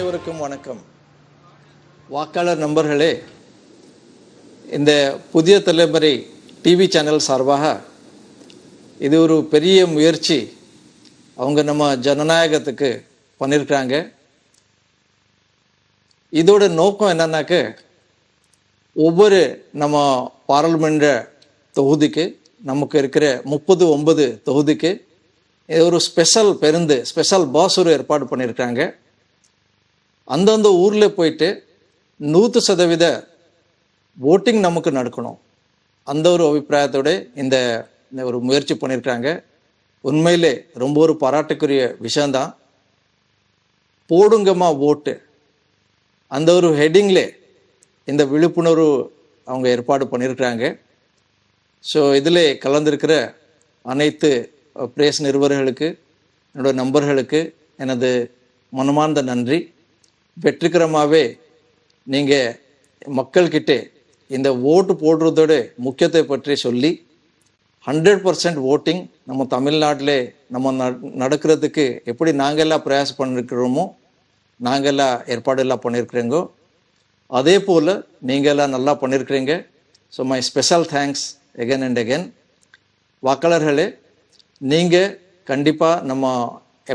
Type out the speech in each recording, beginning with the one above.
அனைவருக்கும் வணக்கம். வாக்காளர் நண்பர்களே, இந்த புதிய தலைமுறை டிவி சேனல் சார்பாக இது ஒரு பெரிய முயற்சி அவங்க நம்ம ஜனநாயகத்துக்கு பண்ணியிருக்கிறாங்க. இதோட நோக்கம் என்னன்னாக்க, ஒவ்வொரு நம்ம பாராளுமன்ற தொகுதிக்கு நமக்கு இருக்கிற 39 தொகுதிக்கு ஒரு ஸ்பெஷல் பாஸ் ஒரு ஏற்பாடு பண்ணியிருக்காங்க. அந்தந்த ஊரில் போயிட்டு 100% ஓட்டிங் நமக்கு நடக்கணும். அந்த ஒரு அபிப்பிராயத்தோட இந்த ஒரு முயற்சி பண்ணியிருக்காங்க. உண்மையிலே ரொம்ப ஒரு பாராட்டுக்குரிய விஷயந்தான். போடுங்கம்மா ஓட்டு, அந்த ஒரு ஹெட்டிங்லே இந்த விழிப்புணர்வு அவங்க ஏற்பாடு பண்ணியிருக்கிறாங்க. ஸோ இதில் கலந்திருக்கிற அனைத்து பிரேஸ் நிருபர்களுக்கு, என்னோட நண்பர்களுக்கு எனது மனமார்ந்த நன்றி. வெற்றிகரமாகவே நீங்கள் மக்கள்கிட்ட இந்த ஓட்டு போடுறதோட முக்கியத்தை பற்றி சொல்லி 100% ஓட்டிங் நம்ம தமிழ்நாட்டில் நம்ம நடக்கிறதுக்கு எப்படி நாங்கள்லாம் பிரயாசம் பண்ணியிருக்கிறோமோ, நாங்கள்லாம் ஏற்பாடெல்லாம் பண்ணியிருக்கிறோங்கோ, அதே போல் நீங்கள்லாம் நல்லா பண்ணியிருக்கிறீங்க. So my special thanks again and again. வாக்காளர்களே, நீங்கள் கண்டிப்பாக நம்ம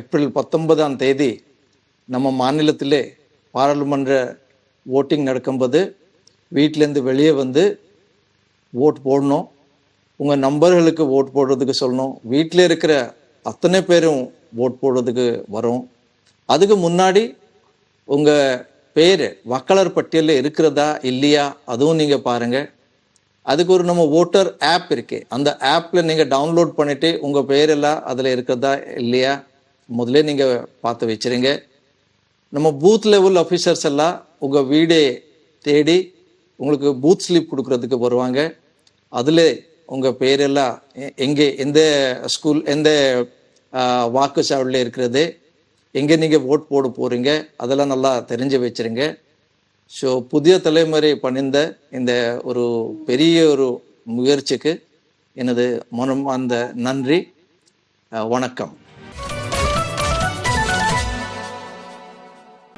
ஏப்ரல் 19ஆம் தேதி நம்ம மாநிலத்திலே பாராளுமன்ற ஓட்டிங் நடக்கும்போது வீட்டிலேருந்து வெளியே வந்து ஓட் போடணும். உங்கள் நண்பர்களுக்கு ஓட் போடுறதுக்கு சொல்லணும். வீட்டில் இருக்கிற அத்தனை பேரும் ஓட் போடுறதுக்கு வரும். அதுக்கு முன்னாடி உங்கள் பேர் வாக்காளர் பட்டியலில் இருக்கிறதா இல்லையா அதுவும் நீங்கள் பாருங்கள். அதுக்கு ஒரு நம்ம ஓட்டர் ஆப் இருக்கு. அந்த ஆப்பில் நீங்கள் டவுன்லோட் பண்ணிவிட்டு உங்கள் பேரெல்லாம் அதில் இருக்கிறதா இல்லையா முதல்ல நீங்கள் பார்த்து வச்சுருங்க. நம்ம பூத் லெவல் ஆஃபீஸர்ஸ் எல்லாம் உங்கள் வீடை தேடி உங்களுக்கு பூத் ஸ்லிப் கொடுக்கறதுக்கு வருவாங்க. அதில் உங்கள் பேரெல்லாம் எங்கே, எந்த ஸ்கூல், எந்த வாக்குச்சாவடியில் இருக்கிறது, எங்கே நீங்கள் ஓட் போட போகிறீங்க, அதெல்லாம் நல்லா தெரிஞ்சு வச்சுருங்க. ஸோ புதிய தலைமுறை பணிந்த இந்த ஒரு பெரிய ஒரு முயற்சிக்கு எனது மனம் அந்த நன்றி. வணக்கம்.